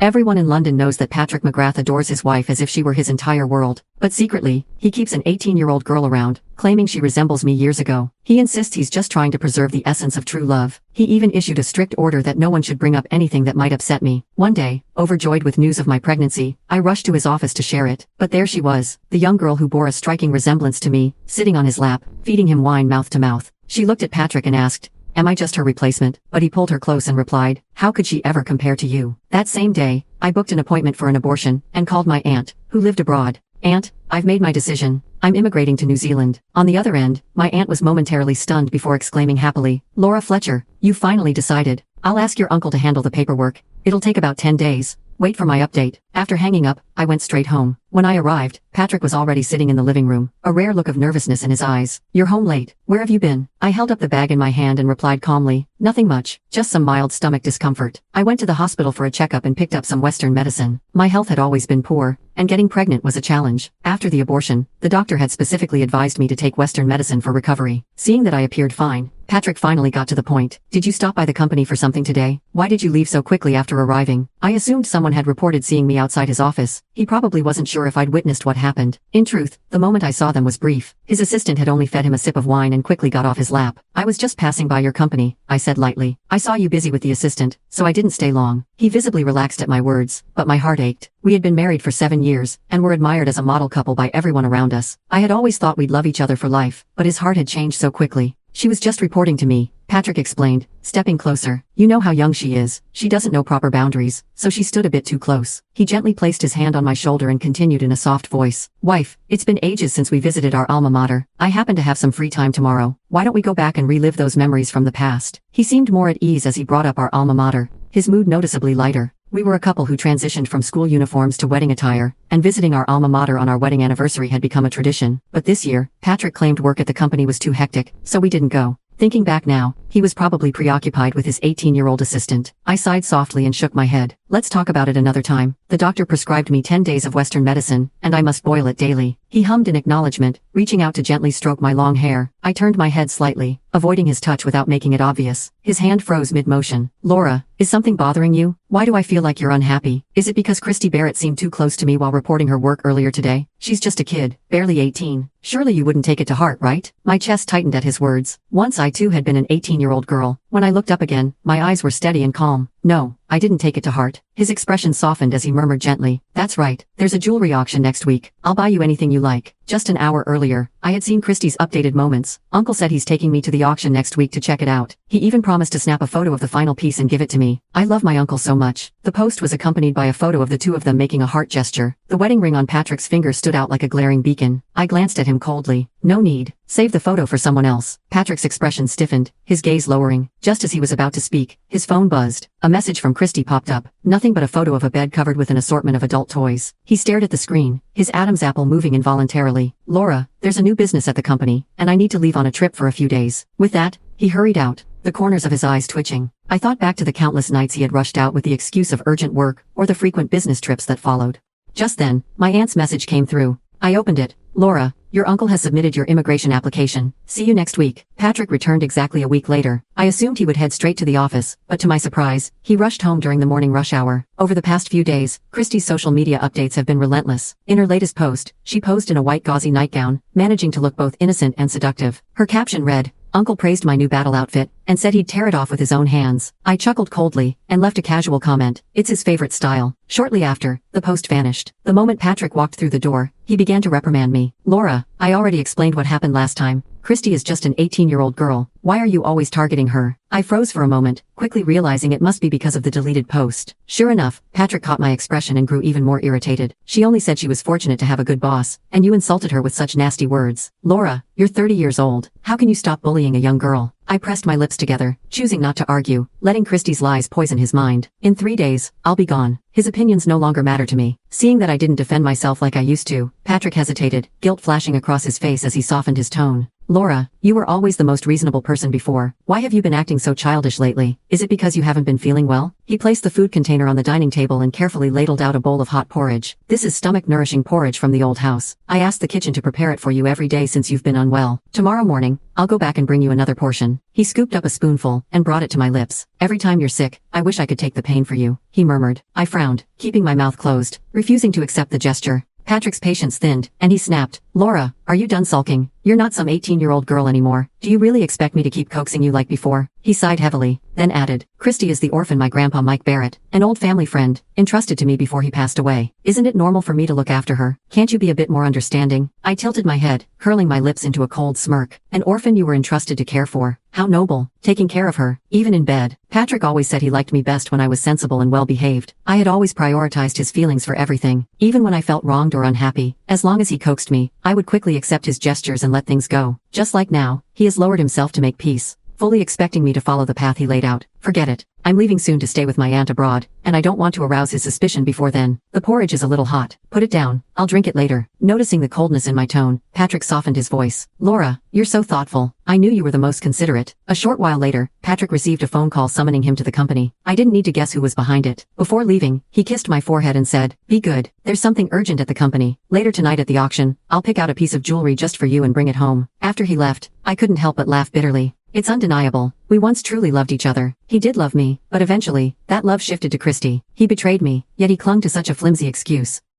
Everyone in London knows that Patrick McGrath adores his wife as if she were his entire world, but secretly, he keeps an 18-year-old girl around, claiming she resembles me years ago. He insists he's just trying to preserve the essence of true love. He even issued a strict order that no one should bring up anything that might upset me. One day, overjoyed with news of my pregnancy, I rushed to his office to share it, but there she was, the young girl who bore a striking resemblance to me, sitting on his lap, feeding him wine mouth to mouth. She looked at Patrick and asked, "Am I just her replacement?" But he pulled her close and replied, "How could she ever compare to you?" That same day, I booked an appointment for an abortion, and called my aunt, who lived abroad. "Aunt, I've made my decision. I'm immigrating to New Zealand." On the other end, my aunt was momentarily stunned before exclaiming happily, "Laura Fletcher, you finally decided. I'll ask your uncle to handle the paperwork. It'll take about 10 days. Wait for my update." After hanging up, I went straight home. When I arrived, Patrick was already sitting in the living room, a rare look of nervousness in his eyes. "You're home late. Where have you been?" I held up the bag in my hand and replied calmly, "Nothing much, just some mild stomach discomfort." I went to the hospital for a checkup and picked up some Western medicine. My health had always been poor, and getting pregnant was a challenge. After the abortion, the doctor had specifically advised me to take Western medicine for recovery. Seeing that I appeared fine, Patrick finally got to the point. "Did you stop by the company for something today? Why did you leave so quickly after arriving?" I assumed someone had reported seeing me outside his office. He probably wasn't sure if I'd witnessed what happened. In truth, the moment I saw them was brief. His assistant had only fed him a sip of wine and quickly got off his lap. "I was just passing by your company," I said lightly. "I saw you busy with the assistant, so I didn't stay long." He visibly relaxed at my words, but my heart ached. We had been married for 7 years, and were admired as a model couple by everyone around us. I had always thought we'd love each other for life, but his heart had changed so quickly. "She was just reporting to me," Patrick explained, stepping closer. "You know how young she is. She doesn't know proper boundaries, so she stood a bit too close." He gently placed his hand on my shoulder and continued in a soft voice, "Wife, it's been ages since we visited our alma mater. I happen to have some free time tomorrow. Why don't we go back and relive those memories from the past?" He seemed more at ease as he brought up our alma mater, his mood noticeably lighter. We were a couple who transitioned from school uniforms to wedding attire, and visiting our alma mater on our wedding anniversary had become a tradition. But this year, Patrick claimed work at the company was too hectic, so we didn't go. Thinking back now, he was probably preoccupied with his 18-year-old assistant. I sighed softly and shook my head. "Let's talk about it another time. The doctor prescribed me 10 days of Western medicine, and I must boil it daily." He hummed in acknowledgement, reaching out to gently stroke my long hair. I turned my head slightly, avoiding his touch without making it obvious. His hand froze mid-motion. "Laura, is something bothering you? Why do I feel like you're unhappy? Is it because Christy Barrett seemed too close to me while reporting her work earlier today? She's just a kid, barely 18. Surely you wouldn't take it to heart, right?" My chest tightened at his words. Once I too had been an 18-year-old girl. When I looked up again, my eyes were steady and calm. "No, I didn't take it to heart." His expression softened as he murmured gently, "That's right. There's a jewelry auction next week. I'll buy you anything you like." Just an hour earlier, I had seen Christy's updated moments. "Uncle said he's taking me to the auction next week to check it out. He even promised to snap a photo of the final piece and give it to me. I love my uncle so much." The post was accompanied by a photo of the two of them making a heart gesture. The wedding ring on Patrick's finger stood out like a glaring beacon. I glanced at him coldly. "No need. Save the photo for someone else." Patrick's expression stiffened, his gaze lowering. Just as he was about to speak, his phone buzzed. A message from Christy popped up. Nothing but a photo of a bed covered with an assortment of adult toys. He stared at the screen, his Adam's apple moving involuntarily. "Laura, there's a new business at the company, and I need to leave on a trip for a few days." With that, he hurried out, the corners of his eyes twitching. I thought back to the countless nights he had rushed out with the excuse of urgent work, or the frequent business trips that followed. Just then, my aunt's message came through. I opened it. "Laura, your uncle has submitted your immigration application. See you next week." Patrick returned exactly a week later. I assumed he would head straight to the office, but to my surprise, he rushed home during the morning rush hour. Over the past few days, Christy's social media updates have been relentless. In her latest post, she posed in a white gauzy nightgown, managing to look both innocent and seductive. Her caption read, "Uncle praised my new battle outfit, and said he'd tear it off with his own hands." I chuckled coldly, and left a casual comment, "It's his favorite style." Shortly after, the post vanished. The moment Patrick walked through the door, he began to reprimand me. "Laura, I already explained what happened last time. Christy is just an 18-year-old girl. Why are you always targeting her?" I froze for a moment, quickly realizing it must be because of the deleted post. Sure enough, Patrick caught my expression and grew even more irritated. "She only said she was fortunate to have a good boss, and you insulted her with such nasty words. Laura, you're 30 years old. How can you stop bullying a young girl?" I pressed my lips together, choosing not to argue, letting Christy's lies poison his mind. "In 3 days, I'll be gone. His opinions no longer matter to me." Seeing that I didn't defend myself like I used to, Patrick hesitated, guilt flashing across his face as he softened his tone. Laura, you were always the most reasonable person before. Why have you been acting so childish lately? Is it because you haven't been feeling well? He placed the food container on the dining table and carefully ladled out a bowl of hot porridge. This is stomach-nourishing porridge from the old house. I asked the kitchen to prepare it for you every day since you've been unwell. Tomorrow morning, I'll go back and bring you another portion. He scooped up a spoonful and brought it to my lips. Every time you're sick, I wish I could take the pain for you, he murmured. I frowned, keeping my mouth closed, refusing to accept the gesture. Patrick's patience thinned, and he snapped, Laura, are you done sulking? You're not some 18-year-old girl anymore. Do you really expect me to keep coaxing you like before? He sighed heavily, then added, Christy is the orphan my grandpa Mike Barrett, an old family friend, entrusted to me before he passed away. Isn't it normal for me to look after her? Can't you be a bit more understanding? I tilted my head, curling my lips into a cold smirk. An orphan you were entrusted to care for. How noble, taking care of her, even in bed. Patrick always said he liked me best when I was sensible and well-behaved. I had always prioritized his feelings for everything, even when I felt wronged or unhappy. As long as he coaxed me, I would quickly accept his gestures and let things go. Just like now, he has lowered himself to make peace, fully expecting me to follow the path he laid out. Forget it. I'm leaving soon to stay with my aunt abroad, and I don't want to arouse his suspicion before then. The porridge is a little hot. Put it down. I'll drink it later. Noticing the coldness in my tone, Patrick softened his voice. Laura, you're so thoughtful. I knew you were the most considerate. A short while later, Patrick received a phone call summoning him to the company. I didn't need to guess who was behind it. Before leaving, he kissed my forehead and said, Be good. There's something urgent at the company. Later tonight at the auction, I'll pick out a piece of jewelry just for you and bring it home. After he left, I couldn't help but laugh bitterly. It's undeniable. We once truly loved each other. He did love me, but eventually, that love shifted to Christy. He betrayed me, yet he clung to such a flimsy excuse.